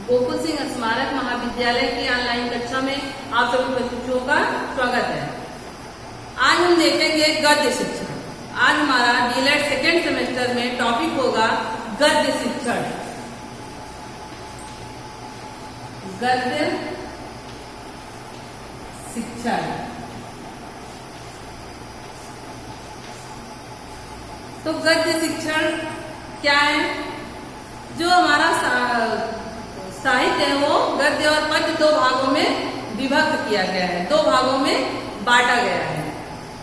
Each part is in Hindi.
गोकुल सिंह स्मारक महाविद्यालय की ऑनलाइन कक्षा में आप सभी बच्चों का स्वागत है। आज हम देखेंगे गद्य शिक्षण। आज हमारा डीएलएड सेकेंड सेमेस्टर में टॉपिक होगा गद्य शिक्षण। गद्य शिक्षण। तो गद्य शिक्षण क्या है? जो हमारा साहित्य है वो गद्य और पद्य दो भागों में विभक्त किया गया है, दो भागों में बांटा गया है।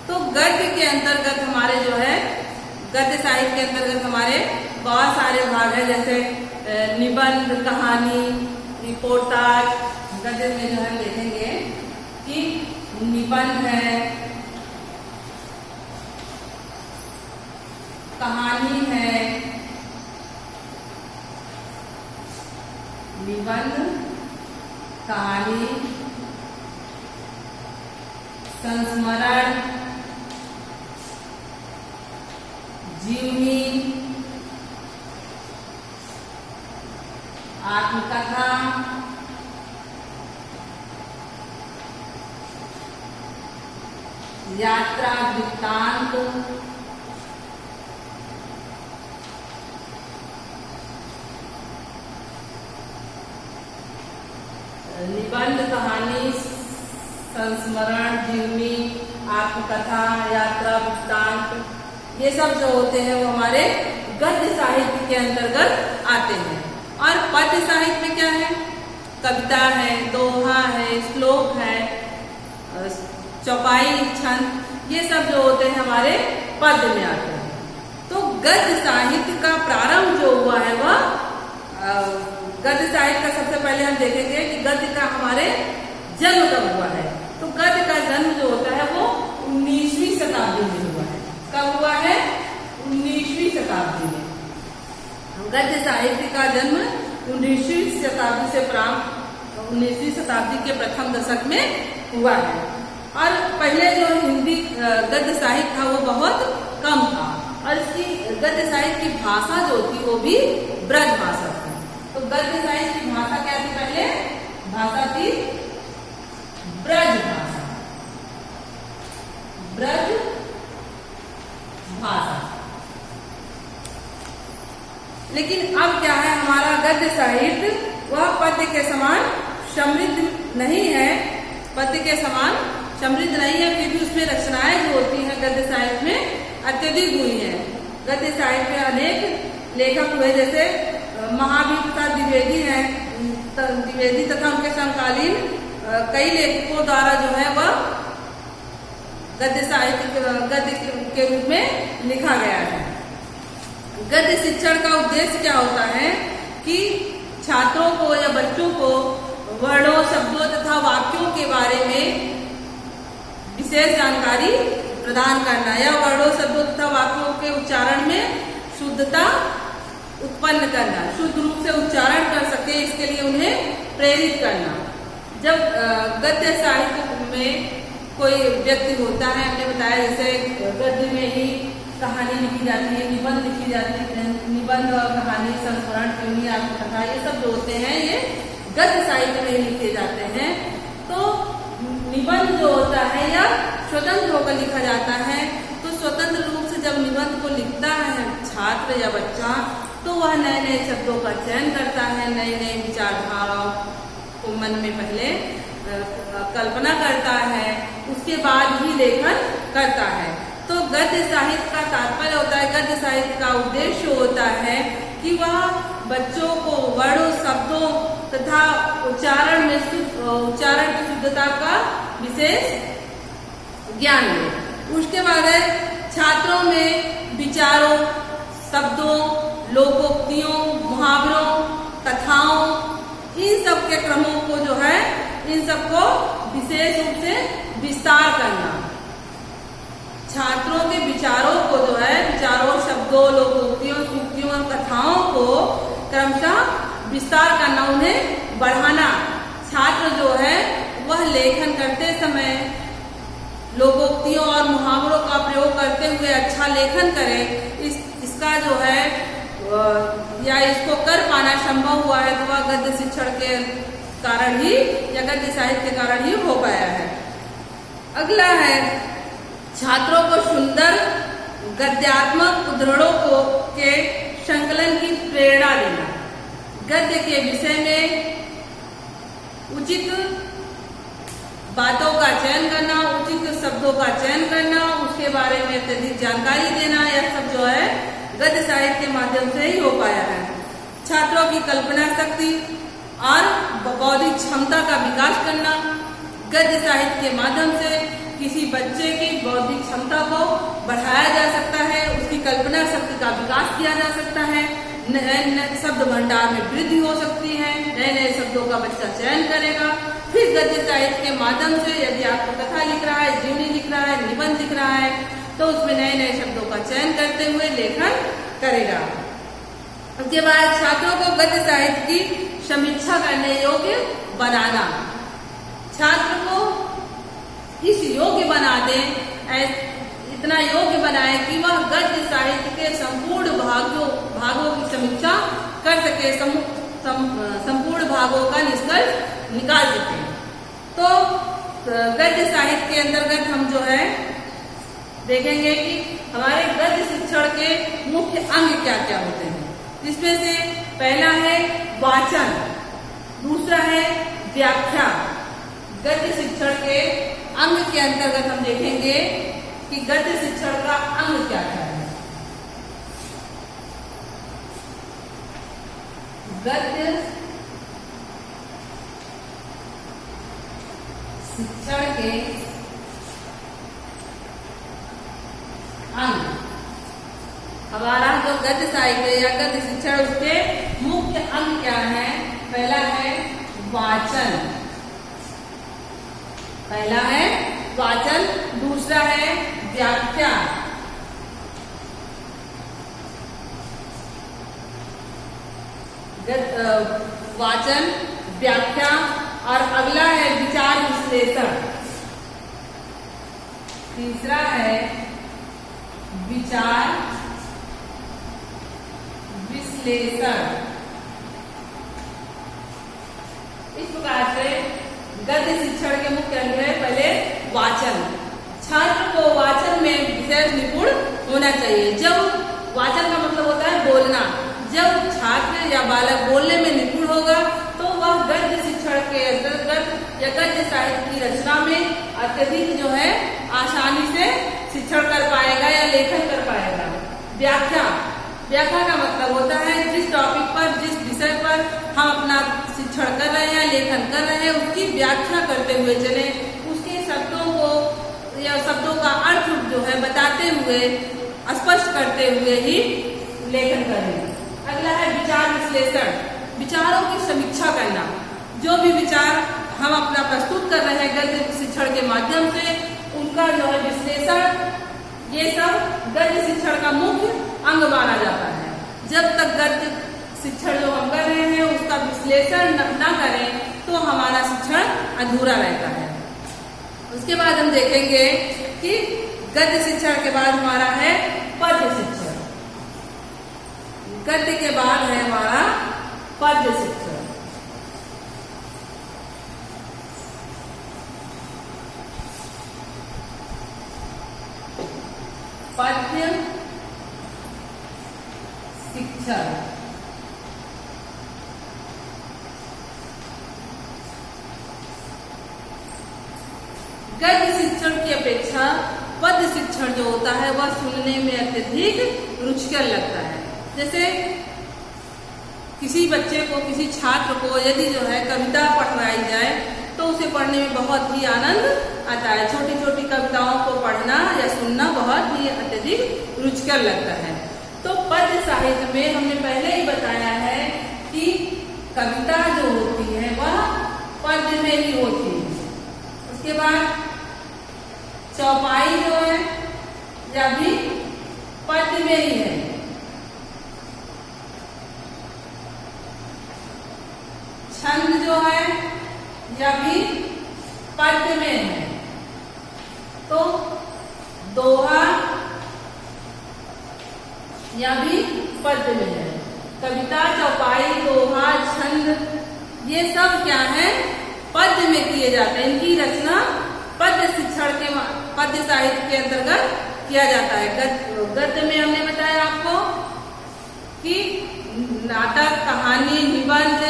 तो गद्य के अंतर्गत हमारे जो है गद्य साहित्य के अंतर्गत हमारे बहुत सारे भाग है, जैसे निबंध, कहानी, रिपोर्टाज। गद्य में जो है देखेंगे कि निबंध है, कहानी है, निबंध, कहानी, संस्मरण, जीवनी, आत्मकथा, यात्रा वृत्तांत, निबंध, कहानी, संस्मरण, जीवनी, आत्मकथा, यात्रा वृत्तांत, ये सब जो होते हैं वो हमारे गद्य साहित्य के अंतर्गत आते हैं। और पद्य साहित्य में क्या है? कविता है, दोहा है, श्लोक है, चौपाई, छंद, ये सब जो होते हैं हमारे पद्य में आते हैं। तो गद्य साहित्य का प्रारंभ जो हुआ है वह गद्य साहित्य का सबसे पहले हम देखेंगे कि गद्य का हमारे जन्म कब हुआ है। तो गद्य का जन्म जो होता है वो 19वीं शताब्दी में हुआ है। कब हुआ है? 19वीं शताब्दी में। गद्य साहित्य का जन्म 19वीं शताब्दी से प्रारंभ 19वीं शताब्दी के प्रथम दशक में हुआ है। और पहले जो हिंदी गद्य साहित्य था वो बहुत कम था, और इसकी गद्य साहित्य की भाषा जो थी वो भी ब्रज भाषा थी। तो गद्य साहित्य की भाषा क्या थी? पहले भाषा थी ब्रज भाषा, ब्रज भाषा। लेकिन अब क्या है, हमारा गद्य साहित्य वह पद्य के समान समृद्ध नहीं है, पद्य के समान समृद्ध नहीं है, फिर भी उसमें रचनाएं जो होती हैं गद्य साहित्य में अत्यधिक हुई है। गद्य साहित्य में अनेक लेखक हुए, जैसे महावीर प्रसाद द्विवेदी हैं, द्विवेदी तथा उनके समकालीन कई लेखकों द्वारा जो है वह गद्य साहित्य गद्य के रूप में लिखा गया है। गद्य शिक्षण का उद्देश्य क्या होता है कि छात्रों को या बच्चों को वर्णों, शब्दों तथा वाक्यों के बारे में विशेष जानकारी प्रदान करना, या वर्णों, शब्दों तथा वाक्यों के उच्चारण में शुद्धता उत्पन्न करना, शुद्ध रूप से उच्चारण कर सके, इसके लिए उन्हें प्रेरित करना। जब गद्य साहित्य में कोई व्यक्ति होता है, हमने बताया जैसे गद्य में ही कहानी लिखी जाती है, निबंध लिखी जाती है, निबंध और कहानी, संस्मरण, जीवनी, आत्मकथा, ये सब जो होते हैं ये गद्य साहित्य में लिखे जाते हैं। तो निबंध जो होता है या स्वतंत्र होकर लिखा जाता है। तो स्वतंत्र रूप से जब निबंध को लिखता है छात्र या बच्चा, तो वह नए नए शब्दों का चयन करता है, नई नई विचारधाराओं को मन में पहले कल्पना करता है, उसके बाद ही लेखन करता है। तो गद्य साहित्य का तात्पर्य होता है, गद्य साहित्य का उद्देश्य होता है कि वह बच्चों को वर्णों, शब्दों तथा उच्चारण की शुद्धता का विशेष ज्ञान दे। उसके बाद छात्रों में विचारों, शब्दों, लोकोक्तियों, मुहावरों, कथाओं, इन सब के क्रमों को जो है, इन सबको विशेष रूप से विस्तार करना। छात्रों के विचारों को जो है, विचारों, शब्दों, लोकोक्तियों, सूक्तियों और कथाओं को क्रमशः विस्तार करना, उन्हें बढ़ाना। छात्र जो है वह लेखन करते समय लोकोक्तियों और मुहावरों का प्रयोग करते हुए अच्छा लेखन करे, इसका जो है या इसको कर पाना संभव हुआ है तो वह गद्य शिक्षण के कारण ही या गद्य साहित्य के कारण ही हो पाया है। अगला है छात्रों को सुंदर गद्यात्मक उद्धरणों को के संकलन की प्रेरणा देना। गद्य के विषय में उचित बातों का चयन करना, उचित शब्दों का चयन करना, उसके बारे में अत्यधिक जानकारी देना, यह सब जो है गद्य साहित्य के माध्यम से ही हो पाया है। छात्रों की कल्पना शक्ति और बौद्धिक क्षमता का विकास करना। गद्य साहित्य के माध्यम से किसी बच्चे की बौद्धिक क्षमता को बढ़ाया जा सकता है, उसकी कल्पना शक्ति का विकास किया जा सकता है, नए शब्द भंडार में वृद्धि हो सकती है, नए नए शब्दों का बच्चा चयन करेगा। फिर गद्य साहित्य के माध्यम से यदि आपको कथा लिख रहा है, जीवनी लिख रहा है, निबंध लिख रहा है तो उसमें नए नए शब्दों का चयन करते हुए लेखन करेगा। उसके बाद छात्रों को गद्य साहित्य की समीक्षा करने योग्य बनाना। छात्र को इस योग्य बना दें, इतना योग्य बनाए कि वह गद्य साहित्य के संपूर्ण भागों की समीक्षा कर सके, संपूर्ण भागों का निष्कर्ष निकाल सके। तो गद्य साहित्य के अंतर्गत हम जो है देखेंगे कि हमारे गद्य शिक्षण के मुख्य अंग क्या क्या होते हैं। इसमें से पहला है वाचन, दूसरा है व्याख्या। गद्य शिक्षण के अंग के अंतर्गत हम देखेंगे कि गद्य शिक्षण का अंग क्या क्या है। गद्य शिक्षण के अंग, हमारा जो गद्य साहित्य या गद्य शिक्षण उसके मुख्य अंग क्या है। पहला है वाचन, दूसरा है व्याख्या, वाचन, व्याख्या, और अगला है विचार विश्लेषण। तीसरा है विचार विश्लेषण। इस प्रकार से गद्य शिक्षण के मुख्य अंग है पहले वाचन। छात्र को वाचन में विशेष निपुण होना चाहिए। जब वाचन का मतलब होता है बोलना, जब छात्र या बालक बोलने में निपुण होगा तो वह गद्य शिक्षण के अंतर्गत या गद्य साहित्य की रचना में अत्यधिक जो है आसानी से शिक्षण कर पाएगा या लेखन कर पाएगा। व्याख्या का मतलब होता है जिस टॉपिक पर, जिस विषय पर हम अपना शिक्षण कर रहे हैं, लेखन कर रहे हैं, उसकी व्याख्या करते हुए चले, उसके शब्दों को या शब्दों का अर्थ जो है बताते हुए, स्पष्ट करते हुए ही लेखन करें। अगला है विचार विश्लेषण, विचारों की समीक्षा करना। जो भी विचार हम अपना प्रस्तुत कर रहे हैं गद्य शिक्षण के माध्यम से, उनका जो है विश्लेषण, ये सब गद्य शिक्षण का मुख्य अंग माना जाता है। जब तक गद्य शिक्षण जो हम कर रहे हैं उसका विश्लेषण न करें तो हमारा शिक्षण अधूरा रहता है। उसके बाद हम देखेंगे कि गद्य शिक्षण के बाद हमारा है पद्य शिक्षण। गद्य के बाद है हमारा पद्य शिक्षण। पद्य शिक्षण गद्य शिक्षण की अपेक्षा पद्य शिक्षण जो होता है वह सुनने में अत्यधिक रुचिकर लगता है। जैसे किसी बच्चे को, किसी छात्र को यदि जो है कविता पढ़ाई जाए तो उसे पढ़ने में बहुत ही आनंद आता है। छोटी छोटी कविताओं को पढ़ना या सुनना बहुत ही अत्यधिक रुचिकर लगता है। तो पद्य साहित्य में हमने पहले ही बताया है कि कविता जो होती है वह पद्य में ही होती है। उसके बाद चौपाई जो है यह भी पद्य में ही है। छंद जो है यह भी पद्य में है। तो दोहा यह भी पद्य में है। कविता, चौपाई, दोहा, छंद, ये सब क्या है, पद्य में किए जाते हैं। इनकी रचना पद्य शिक्षण के पद्य साहित्य के अंतर्गत किया जाता है। गद्य में हमने बताया आपको कि नाटक, कहानी, निबंध,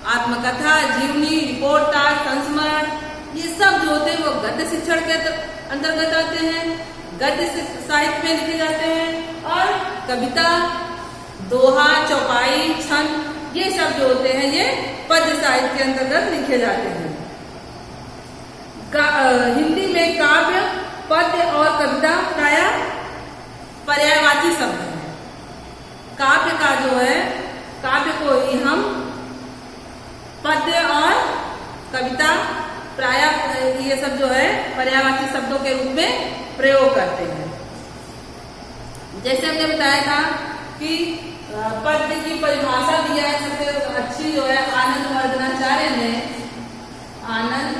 आत्मकथा, जीवनी, रिपोर्टाज, संस्मरण, ये सब जो होते हैं वो गद्य शिक्षण के अंतर्गत आते हैं, गद्य साहित्य में लिखे जाते हैं। और कविता, दोहा, चौपाई, छंद, ये सब जो होते हैं ये पद्य साहित्य के अंतर्गत लिखे जाते हैं। हिंदी में काव्य, पद्य और कविता प्रायः पर्यायवाची शब्द है। काव्य का जो है, काव्य को ही हम पद्य और कविता प्रायः ये सब जो है पर्यायवाची शब्दों के रूप में प्रयोग करते हैं। जैसे हमने बताया था कि पद्य की परिभाषा दिया है सबसे अच्छी जो है आनंद वर्धनाचार्य ने। आनंद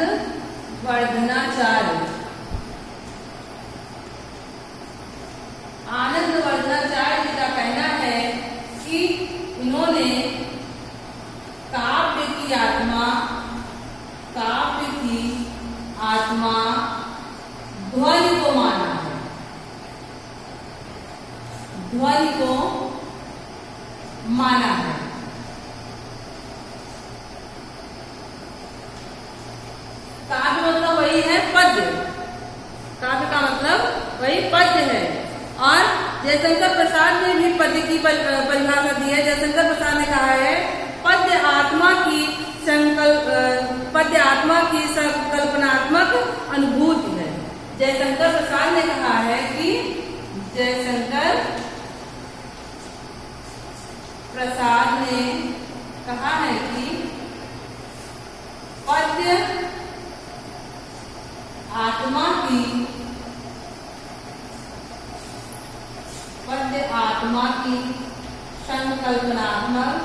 वर्धनाचार्य जी का कहना है कि इन्होंने काव्य की आत्मा ध्वनि को माना है। ध्वनि को माना है। काव्य मतलब वही है पद्य। काव्य का मतलब वही पद्य है। और जयशंकर प्रसाद ने भी पद्य की परिभाषा दी है। जयशंकर प्रसाद ने कहा है पद्य आत्मा की संकल्पनात्मक अनुभूति है। जयशंकर प्रसाद ने कहा है कि जयशंकर प्रसाद ने कहा है कि पद्य आत्मा की संकल्पनात्मक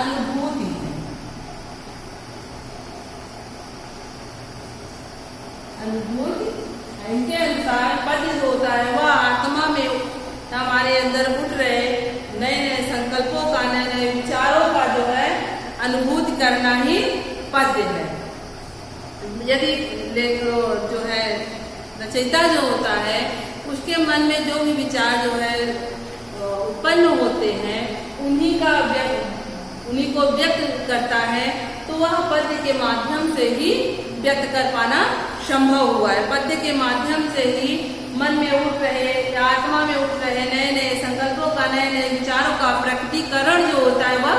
अनुभूति है। इनके अनुसार पद्य जो होता है वह आत्मा में हमारे अंदर उठ रहे नए नए संकल्पों का, नए नए विचारों का जो है अनुभूति करना ही पद्य है। यदि जो है रचयिता जो होता है उसके मन में जो भी विचार जो है उत्पन्न होते हैं उन्हीं को व्यक्त करता है, तो वह पद्य के माध्यम से ही व्यक्त कर पाना संभव हुआ है। पद्य के माध्यम से ही मन में उठ रहे या आत्मा में उठ रहे नए नए संकल्पों का, नए नए विचारों का प्रकटीकरण जो होता है वह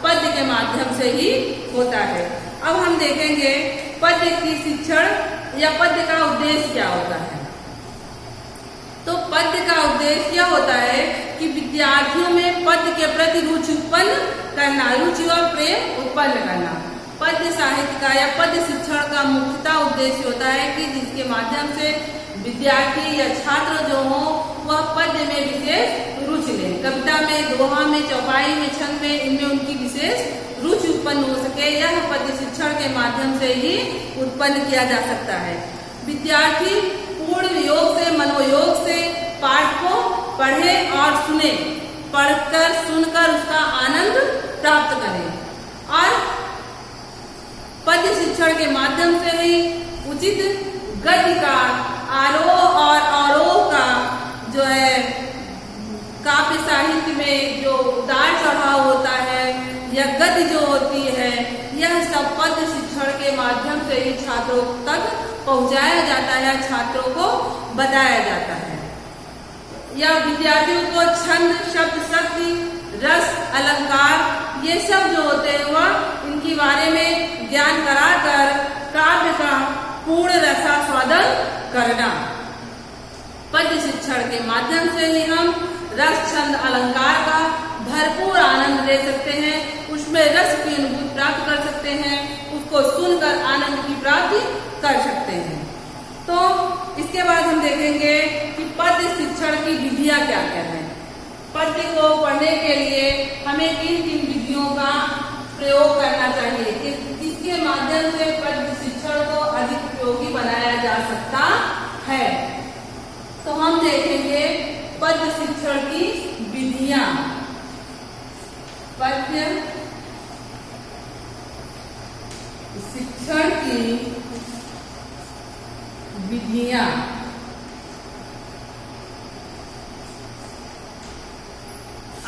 पद्य के माध्यम से ही होता है। अब हम देखेंगे पद्य की शिक्षण या पद्य का उद्देश्य क्या होता है। तो पद्य का उद्देश्य यह होता है कि विद्यार्थियों में पद्य के प्रति रुचि उत्पन्न करना, रुचि और प्रेम उत्पन्न करना। पद्य साहित्य का या पद्य शिक्षण का मुख्यतः उद्देश्य होता है कि जिसके माध्यम से विद्यार्थी या छात्र जो हो वह पद्य में विशेष रुचि ले। कविता में, दोहा में, चौपाई में, छंद में, इनमें उनकी विशेष रुचि उत्पन्न हो सके। यह पद्य शिक्षण के माध्यम से ही उत्पन्न किया जा सकता है। विद्यार्थी पूर्ण योग से, मनोयोग से पाठ को पढ़े और सुने, पढ़कर सुनकर उसका आनंद प्राप्त करें और पद्य शिक्षण के माध्यम से ही उचित गद्य का, आरोह और अवरोह का जो है काव्य साहित्य में जो उतार चढ़ाव होता है या गद्य जो होती है, यह सब पद्य शिक्षण के माध्यम से ही छात्रों तक पहुंचाया जाता है, छात्रों को बताया जाता है। या विद्यार्थियों को छंद, शब्द शक्ति, रस, अलंकार ये सब जो होते हैं वह इनके बारे में ज्ञान कराकर काव्य का पूर्ण रसास्वादन करना। पद्य शिक्षण के माध्यम से ही हम रस, छंद, अलंकार का भरपूर आनंद ले सकते हैं, उसमें रस की अनुभूति प्राप्त कर सकते हैं, उसको सुनकर आनंद की प्राप्ति कर सकते हैं। तो इसके बाद हम देखेंगे कि पद्य शिक्षण की विधियां क्या क्या है। पद्य को पढ़ने के लिए हमें किन किन विधियों का प्रयोग करना चाहिए कि इसके माध्यम से पद्य शिक्षण को अधिक उपयोगी बनाया जा सकता है। तो हम देखेंगे पद्य शिक्षण की विधियां। पद्य शिक्षण की विधियां।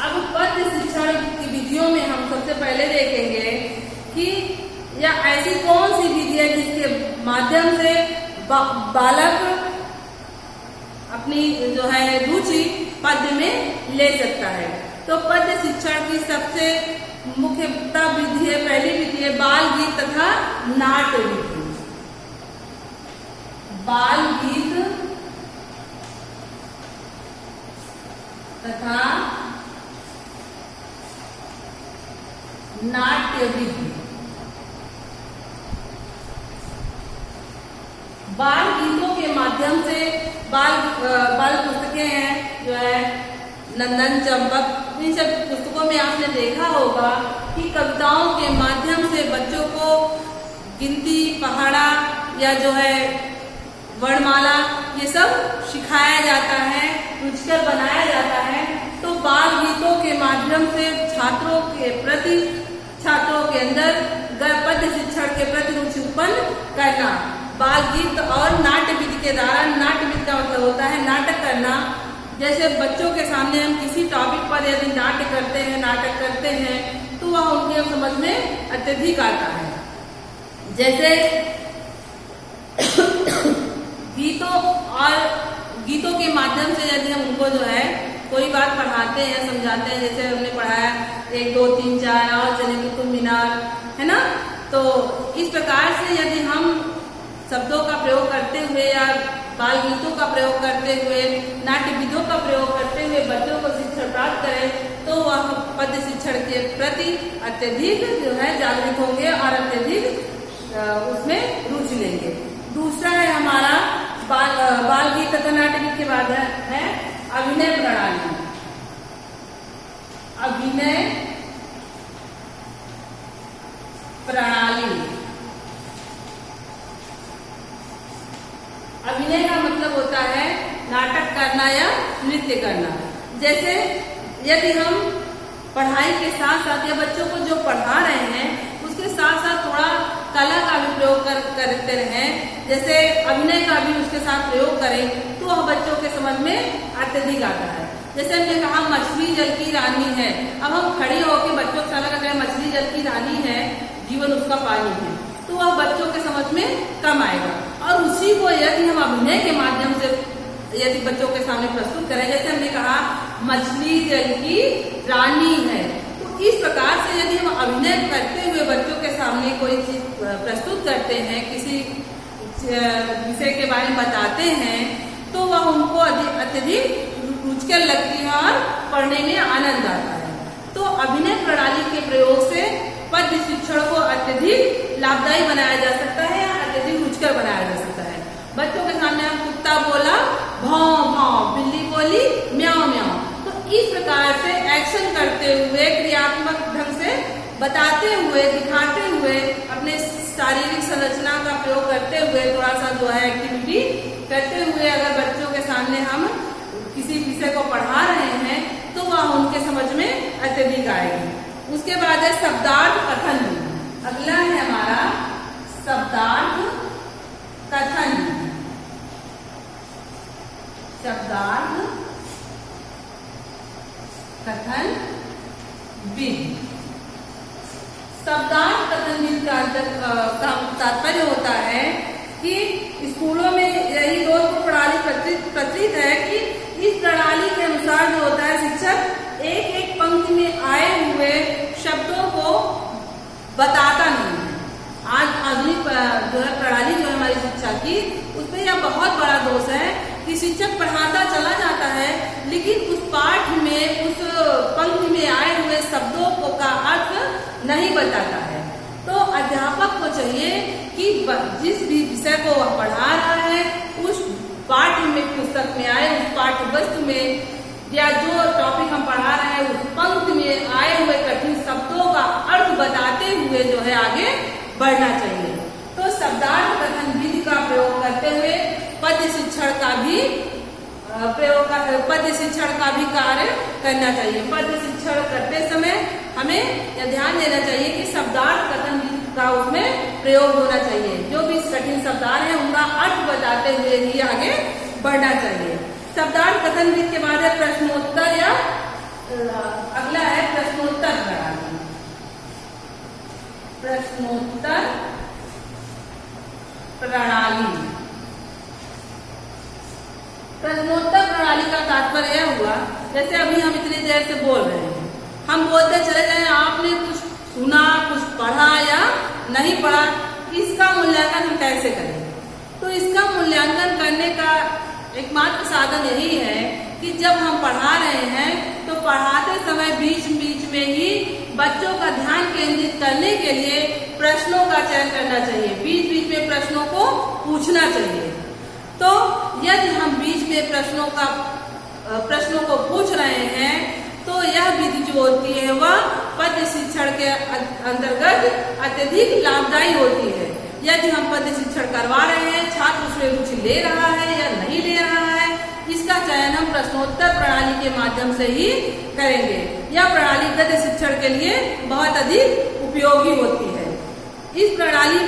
अब पद्य शिक्षण की विधियों में हम सबसे पहले देखेंगे कि या ऐसी कौन सी विधि है जिसके माध्यम से बालक अपनी जो है रुचि पद्य में ले सकता है। तो पद्य शिक्षण की सबसे मुख्यतः विधि है, पहली विधि है बाल गीत तथा नाट्य विधि। बाल गीत तथा नाट्य विधि। बाल गीतों के माध्यम से बाल पुस्तकें हैं जो है नंदन चंपक, इन सब पुस्तकों में आपने देखा होगा कि कविताओं के माध्यम से बच्चों को गिनती, पहाड़ा या जो है वर्णमाला ये सब सिखाया जाता है, रुचिकर बनाया जाता है। तो बाल गीतों के माध्यम से छात्रों के अंदर पद्य शिक्षण के प्रति रुचि उत्पन्न करना। बाल गीत और नाट्य विधि के द्वारा, नाट्य विधि का मतलब होता है नाटक करना। जैसे बच्चों के सामने हम किसी टॉपिक पर यदि नाटक करते हैं तो वह उनके समझ में अत्यधिक आता है। जैसे गीतों के माध्यम से यदि हम उनको जो है कोई बात पढ़ाते हैं, समझाते हैं, जैसे हमने पढ़ाया 1 2 3 4 और चले कुतुब मीनार, है ना। तो इस प्रकार से यदि हम शब्दों का प्रयोग करते हुए या बाल गीतों का प्रयोग करते हुए, नाट्य विधियों का प्रयोग करते हुए बच्चों को शिक्षण प्राप्त करें तो वह पद्य शिक्षण के प्रति अत्यधिक जो है जागृत होंगे और अत्यधिक उसमें रुचि लेंगे। दूसरा है हमारा बाल गीत तथा नाट्य विधि के बाद है अभिनय प्रणाली। अभिनय प्रणाली। अभिनय का मतलब होता है नाटक करना या नृत्य करना। जैसे यदि हम पढ़ाई के साथ साथ या बच्चों को जो पढ़ा रहे हैं उसके साथ साथ थोड़ा कला का भी प्रयोग करते रहें, जैसे अभिनय का भी उसके साथ प्रयोग करें तो वह बच्चों के समझ में अत्यधिक आता है। जैसे हमने कहा मछली जल की रानी है, अब हम खड़ी होकर बच्चों को सलाह करें मछली जल की रानी है, जीवन उसका पानी है, तो वह बच्चों के समझ में कम आएगा। और उसी को यदि हम अभिनय के माध्यम से यदि बच्चों के सामने प्रस्तुत करें, जैसे हमने कहा मछली जल की रानी है, तो इस प्रकार से यदि हम अभिनय करते हुए बच्चों के सामने कोई चीज प्रस्तुत करते हैं, किसी विषय के बारे में बताते हैं तो वह उनको अत्यधिक रुचिकर लगती है और पढ़ने में आनंद आता है। तो अभिनय प्रणाली के प्रयोग से पद्य शिक्षण को अत्यधिक लाभदायी बनाया जा सकता है या अत्यधिक रुचिकर बनाया जा सकता है। बच्चों के सामने हम कुत्ता बोला भौं भौं, बिल्ली बोली म्याऊं म्याऊं, तो इस प्रकार से एक्शन करते हुए क्रियात्मक ढंग से बताते हुए, दिखाते हुए, अपने शारीरिक संरचना का प्रयोग करते हुए, थोड़ा सा जो है एक्टिविटी करते हुए अगर बच्चों के सामने हम किसी विषय को पढ़ा रहे हैं तो वह उनके समझ में अत्यधिक आएगी। उसके बाद है शब्दार्थ कथन। अगला है हमारा शब्दार्थ कथन। शब्दार्थ कथन विधि। शब्दार्थ कथन विधि का तात्पर्य होता है कि स्कूलों में यही रोज को प्रणाली प्रचलित है कि इस प्रणाली के अनुसार जो होता है शिक्षक एक एक पंक्ति में आए हुए शब्दों को बताता नहीं है। आज आधुनिक जो है प्रणाली जो है हमारी शिक्षा की, उसमें यह बहुत बड़ा दोष है कि शिक्षक पढ़ाता चला जाता है लेकिन उस पाठ में, उस पंक्ति में आए हुए शब्दों को का अर्थ नहीं बताता है। तो अध्यापक को चाहिए कि जिस भी विषय को वह पढ़ा रहा है उस पाठ्य में, पुस्तक में आए उस पाठ्य वस्तु में या जो टॉपिक हम पढ़ा रहे हैं उस पंक्ति में आए हुए कठिन शब्दों का अर्थ बताते हुए जो है आगे बढ़ना चाहिए। तो शब्दार्थ कथन विधि का प्रयोग करते हुए पद्य शिक्षण का भी प्रयोग पद्य शिक्षण का भी कार्य करना चाहिए। पद्य शिक्षण करते समय हमें यह ध्यान देना चाहिए कि शब्दार्थ कथन का उसमें प्रयोग होना चाहिए। जो भी कठिन शब्दार्थ है उनका अर्थ बताते हुए ही आगे बढ़ना चाहिए। शब्दार्थ कथन विधि के बाद है प्रश्नोत्तर या अगला है प्रश्नोत्तर प्रणाली। प्रश्नोत्तर प्रणाली। प्रश्नोत्तर प्रणाली का तात्पर्य यह हुआ, जैसे अभी हम इतनी देर से बोल रहे हैं, हम बोलते चले जाए, आपने कुछ सुना, कुछ पढ़ा या नहीं पढ़ा, इसका मूल्यांकन हम कैसे करें? तो इसका मूल्यांकन करने का एकमात्र साधन यही है कि जब हम पढ़ा रहे हैं तो पढ़ाते समय बीच बीच में ही बच्चों का ध्यान केंद्रित करने के लिए प्रश्नों का चयन करना चाहिए। बीच बीच में प्रश्नों को पूछना चाहिए। तो यदि हम बीच में प्रश्नों को पूछ रहे हैं तो यह विधि जो होती है वह पद्य शिक्षण के अंतर्गत अत्यधिक लाभदायी होती है। यदि हम पद्य शिक्षण करवा रहे हैं, छात्र उसमें रुचि ले रहा है या नहीं ले रहा है, इसका चयन हम प्रश्नोत्तर प्रणाली के माध्यम से ही करेंगे। यह प्रणाली गद्य शिक्षण के लिए बहुत अधिक उपयोगी होती है। इस प्रणाली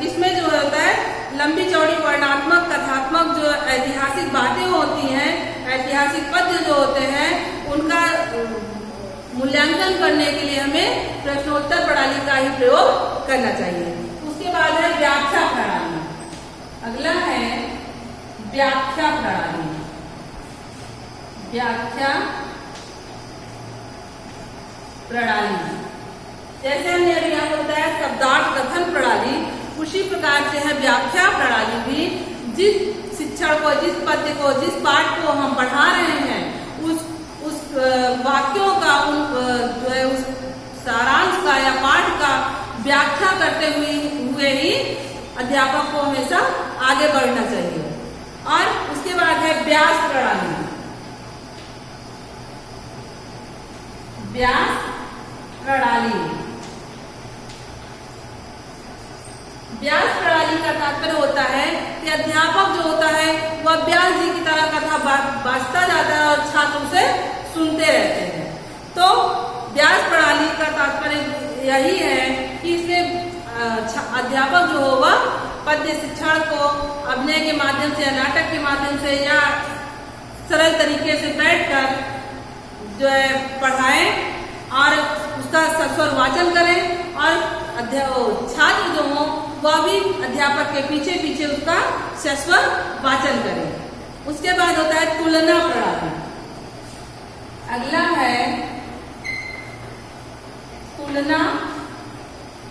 इसमें जो होता है लंबी चौड़ी वर्णनात्मक कथात्मक जो ऐतिहासिक बातें होती हैं, ऐतिहासिक पद्य जो होते हैं, उनका मूल्यांकन करने के लिए हमें प्रश्नोत्तर प्रणाली का ही प्रयोग करना चाहिए। उसके बाद है व्याख्या प्रणाली। अगला है व्याख्या प्रणाली। व्याख्या प्रणाली जैसे हमने अभी यहाँ बताया शब्दार्थ कथन प्रणाली, उसी प्रकार से है व्याख्या प्रणाली भी। जिस शिक्षण को, जिस पद्य को, जिस पाठ को हम पढ़ा रहे हैं, उस वाक्यों का जो है उस सारांश का या पाठ का व्याख्या करते हुए ही अध्यापक को हमेशा आगे बढ़ना चाहिए। और उसके बाद है व्यास प्रणाली। व्यास प्रणाली। व्यास प्रणाली का तात्पर्य होता है कि अध्यापक जो होता है वह व्यास जी की तरह कथा बांटता जाता है और छात्र उसे सुनते रहते हैं। तो व्यास प्रणाली का तात्पर्य यही है कि इसमें अध्यापक जो हो वह पद्य शिक्षण को अभिनय के माध्यम से या नाटक के माध्यम से या सरल तरीके से बैठकर जो है पढ़ाएं और उसका सस्वर वाचन करें और छात्र जो हो वह भी अध्यापक के पीछे पीछे उसका सस्वर वाचन करें। उसके बाद होता है तुलना प्रणाली। अगला है तुलना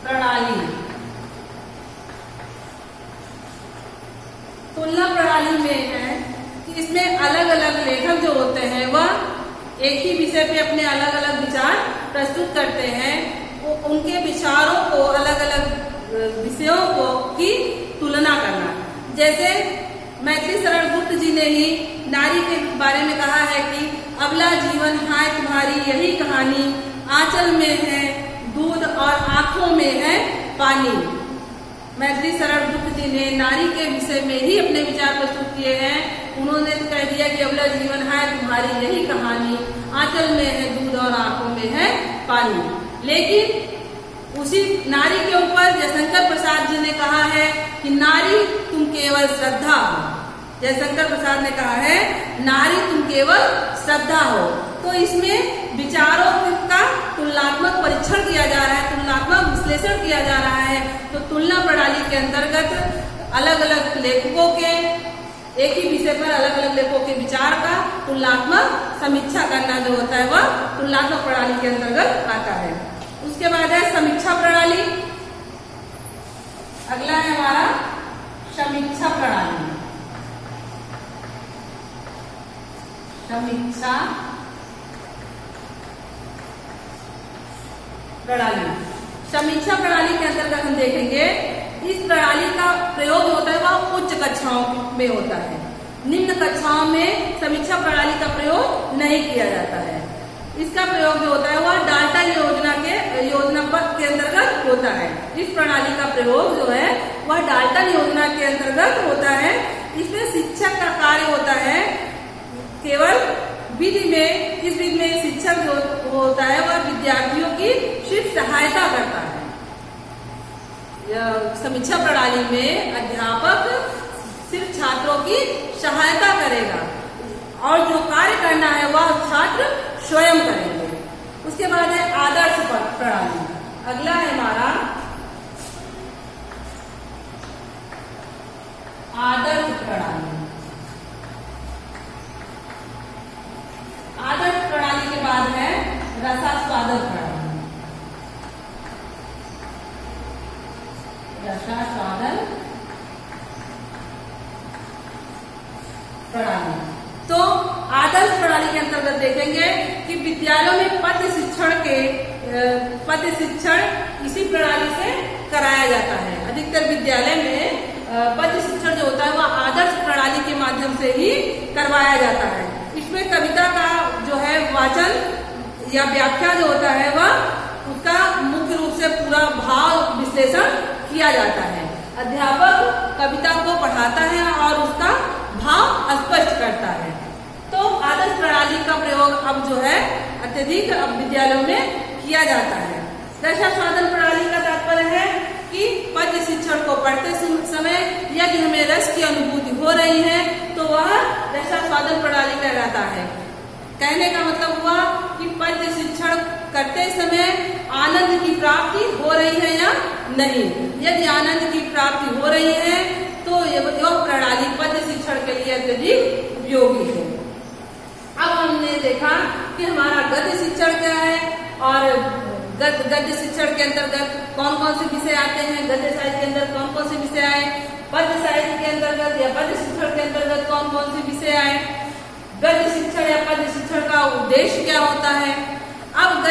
प्रणाली। तुलना प्रणाली में है कि इसमें अलग अलग लेखक जो होते हैं वह एक ही विषय पे अपने अलग अलग विचार प्रस्तुत करते हैं। उनके विचारों को, अलग अलग विषयों को की तुलना करना। जैसे मैथिली शरण गुप्त जी ने ही नारी के बारे में कहा है कि अबला जीवन हाय तुम्हारी यही कहानी, आंचल में है दूध और आंखों में है पानी। मैथिली शरण गुप्त जी ने नारी के विषय में ही अपने विचार प्रस्तुत किए हैं। उन्होंने तो कह दिया कि अबला जीवन हाय तुम्हारी यही कहानी, आंचल में है दूध और आंखों में है पानी। लेकिन उसी नारी के ऊपर जयशंकर प्रसाद जी ने कहा है कि नारी तुम केवल श्रद्धा हो। जयशंकर प्रसाद ने कहा है नारी तुम केवल श्रद्धा हो। तो इसमें विचारों का तुलनात्मक परीक्षण किया जा रहा है, तुलनात्मक विश्लेषण किया जा रहा है। तो तुलना प्रणाली के अंतर्गत अलग अलग लेखकों के, एक ही विषय पर अलग अलग लेखकों के विचार का तुलनात्मक समीक्षा करना जो होता है वह तुलनात्मक प्रणाली के अंतर्गत आता है। उसके बाद है समीक्षा प्रणाली। अगला है हमारा समीक्षा प्रणाली। समीक्षा प्रणाली। समीक्षा प्रणाली के अंतर्गत हम देखेंगे इस प्रणाली का प्रयोग होता है वह उच्च कक्षाओं में होता है। निम्न कक्षाओं में समीक्षा प्रणाली का प्रयोग नहीं किया जाता है। इसका प्रयोग जो होता है वह डाल्टन योजना के अंतर्गत होता है। इस प्रणाली का प्रयोग जो है वह डाल्टन योजना के अंतर्गत होता है। इसमें शिक्षक का कार्य होता है केवल विधि में, इस विधि में शिक्षक जो होता है वह विद्यार्थियों की सिर्फ सहायता करता है। समीक्षा प्रणाली में अध्यापक सिर्फ छात्रों की सहायता करेगा और जो कार्य करना है वह छात्र स्वयं करेंगे। उसके बाद है आदर्श प्रणाली। अगला है हमारा आदर्श प्रणाली। आदर्श प्रणाली के बाद है रसास्वादक प्रणाली। रसास्वादन प्रणाली। तो आदर्श प्रणाली के अंतर्गत देखेंगे कि विद्यालयों में पद्य शिक्षण इसी प्रणाली से कराया जाता है। अधिकतर विद्यालय में पद्य शिक्षण जो होता है वह आदर्श प्रणाली के माध्यम से ही करवाया जाता है। इसमें कविता का जो है वाचन या व्याख्या जो होता है वह उसका मुख्य रूप से पूरा भाव विश्लेषण किया जाता है। अध्यापक कविता को पढ़ाता है और उसका भाव स्पष्ट करता है। तो आदर्श प्रणाली का प्रयोग अब जो है अत्यधिक अब विद्यालयों में किया जाता है। रसास्वादन प्रणाली का तात्पर्य है कि पद्य शिक्षण को पढ़ते समय यदि हमें रस की अनुभूति हो रही है तो वह रसास्वादन प्रणाली कहलाता है। कहने का मतलब हुआ कि पद्य शिक्षण करते समय आनंद की प्राप्ति हो रही है या नहीं। यदि आनंद की प्राप्ति हो रही है तो यह प्रणाली पद्य शिक्षण के लिए अत्यधिक उपयोगी है। अब हमने देखा कि हमारा गद्य शिक्षण क्या है और गद्य शिक्षण के अंतर्गत कौन कौन से विषय आते हैं, गद्य साहित्य के अंदर कौन कौन से विषय आए, पद्य साहित्य के अंतर्गत या पद्य शिक्षण के अंतर्गत कौन कौन से विषय आए, गद्य शिक्षण या पद्य शिक्षण का उद्देश्य क्या होता है। अब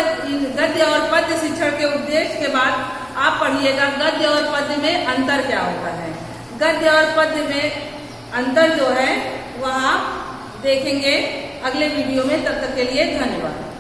गद्य और पद्य शिक्षण के उद्देश्य के बाद आप पढ़िएगा गद्य और पद्य में अंतर क्या होता है। गद्य और पद्य में अंतर जो है वह आप देखेंगे अगले वीडियो में। तब तक के लिए धन्यवाद।